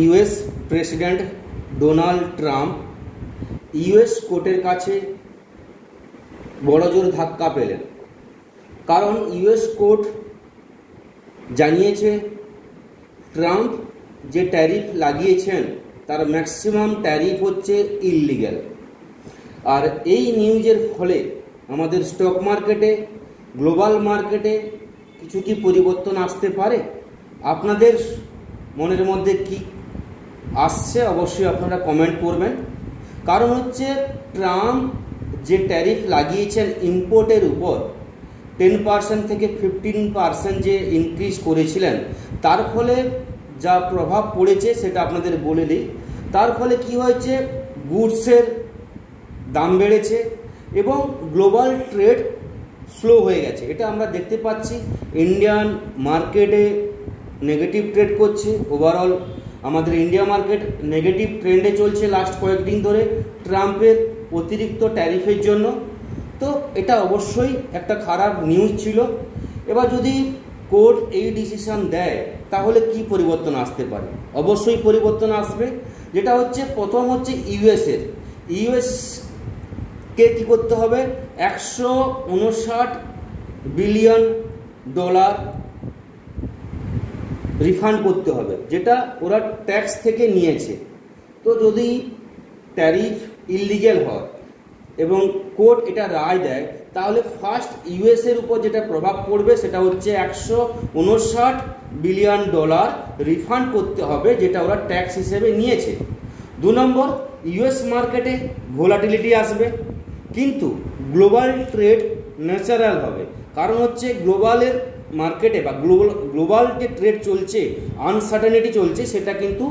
US president Donald Trump US কোর্টের কাছে বড়জোর ধাক্কা পেলেন। কারণ ইউএস কোর্ট জানিয়েছে ট্রাম্প যে ট্যারিফ লাগিয়েছেন তার ম্যাক্সিমাম ট্যারিফ হচ্ছে ইললিগ্যাল। আর এই নিউজের ফলে আমাদের স্টক মার্কেটে, গ্লোবাল মার্কেটে কিছু কি পরিবর্তন আসতে পারে? আপনাদের মনের মধ্যে কি আসছে অবশ্যই আপনারা কমেন্ট করবেন। কারণ হচ্ছে ট্রাম্প যে ট্যারিফ লাগিয়েছেন ইম্পোর্টের উপর 10% থেকে 15% যে ইনক্রিজ করেছিলেন, তার ফলে যা প্রভাব পড়েছে সেটা আপনাদের বলে দিই। তার ফলে কি হয়েছে, গুডসের দাম বেড়েছে এবং গ্লোবাল ট্রেড স্লো হয়ে গেছে। এটা আমরা দেখতে পাচ্ছি। ইন্ডিয়ান মার্কেটে নেগেটিভ ট্রেড করছে। ওভারঅল আমাদের ইন্ডিয়া মার্কেট নেগেটিভ ট্রেন্ডে চলছে লাস্ট কয়েকদিন ধরে ট্রাম্পের অতিরিক্ত ট্যারিফের জন্য। তো এটা অবশ্যই একটা খারাপ নিউজ ছিল। এবার যদি কোর্ট এই ডিসিশন দেয় তাহলে কি পরিবর্তন আসতে পারে? অবশ্যই পরিবর্তন আসবে। যেটা হচ্ছে, প্রথম হচ্ছে ইউএসকে কী করতে হবে, $159 বিলিয়ন রিফান্ড করতে হবে, যেটা ওরা ট্যাক্স থেকে নিয়েছে। তো যদি ট্যারিফ ইললিগ্যাল হয় এবং কোর্ট এটা রায় দেয়, তাহলে ফার্স্ট ইউএসের উপর যেটা প্রভাব পড়বে সেটা হচ্ছে $159 বিলিয়ন রিফান্ড করতে হবে, যেটা ওরা ট্যাক্স হিসেবে নিয়েছে। 2 নম্বর, ইউএস মার্কেটে ভোলাটিলিটি আসবে, কিন্তু গ্লোবাল ট্রেড ন্যাচারাল হবে। কারণ হচ্ছে গ্লোবালের মার্কেটে বা গ্লোবাল যে ট্রেড চলছে, আনসার্টেনিটি চলছে, সেটা কিন্তু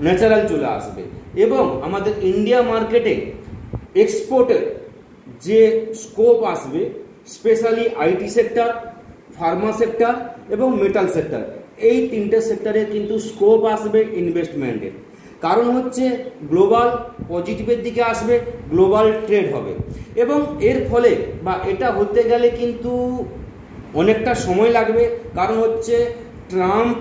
ন্যাচারাল চলে আসবে। এবং আমাদের ইন্ডিয়া মার্কেটে এক্সপোর্টের যে স্কোপ আসবে, specially IT sector, Pharma sector এবং মেটাল সেক্টর, এই 3টে সেক্টরে কিন্তু স্কোপ আসবে ইনভেস্টমেন্টের। কারণ হচ্ছে গ্লোবাল পজিটিভের দিকে আসবে, গ্লোবাল ট্রেড হবে। এবং এর ফলে বা এটা হতে গেলে কিন্তু অনেকটা সময় লাগবে। কারণ হচ্ছে ট্রাম্প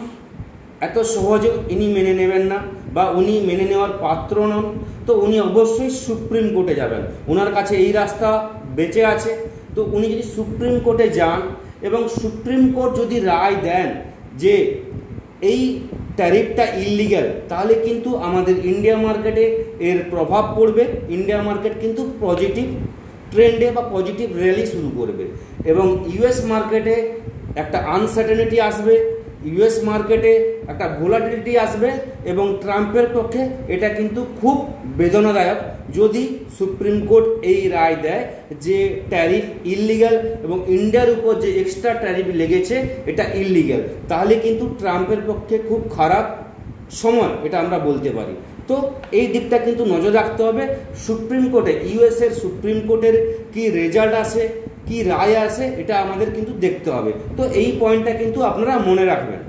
এত সহজে ইনি মেনে নেবেন না, বা উনি মেনে নেওয়ার পাত্র নন। তো উনি অবশ্যই সুপ্রিম কোর্টে যাবেন, ওনার কাছে এই রাস্তা বেঁচে আছে। তো উনি যদি সুপ্রিম কোর্টে যান এবং সুপ্রিম কোর্ট যদি রায় দেন যে এই ট্যারিফটা ইললিগ্যাল, তাহলে কিন্তু আমাদের ইন্ডিয়া মার্কেটে এর প্রভাব পড়বে। ইন্ডিয়া মার্কেট কিন্তু পজিটিভ ট্রেন্ডে বা পজিটিভ র্যালি শুরু করবে এবং ইউএস মার্কেটে একটা আনসার্টেনিটি আসবে, ইউএস মার্কেটে একটা ভোলাটিলিটি আসবে। এবং ট্রাম্পের পক্ষে এটা কিন্তু খুব বেদনাদায়ক যদি সুপ্রিম কোর্ট এই রায় দেয় যে ট্যারিফ ইললিগ্যাল এবং ইন্ডিয়ার উপর যে এক্সট্রা ট্যারিফ লেগেছে এটা ইললিগ্যাল। তাহলে কিন্তু ট্রাম্পের পক্ষে খুব খারাপ সময়, এটা আমরা বলতে পারি। তো এই দিকটা কিন্তু নজর রাখতে হবে। সুপ্রিম কোর্টে, ইউএসের সুপ্রিম কোর্টের কি রেজাল্ট আসে, কি রায় আসে, এটা আমাদের কিন্তু দেখতে হবে। তো এই পয়েন্টটা কিন্তু আপনারা মনে রাখবেন।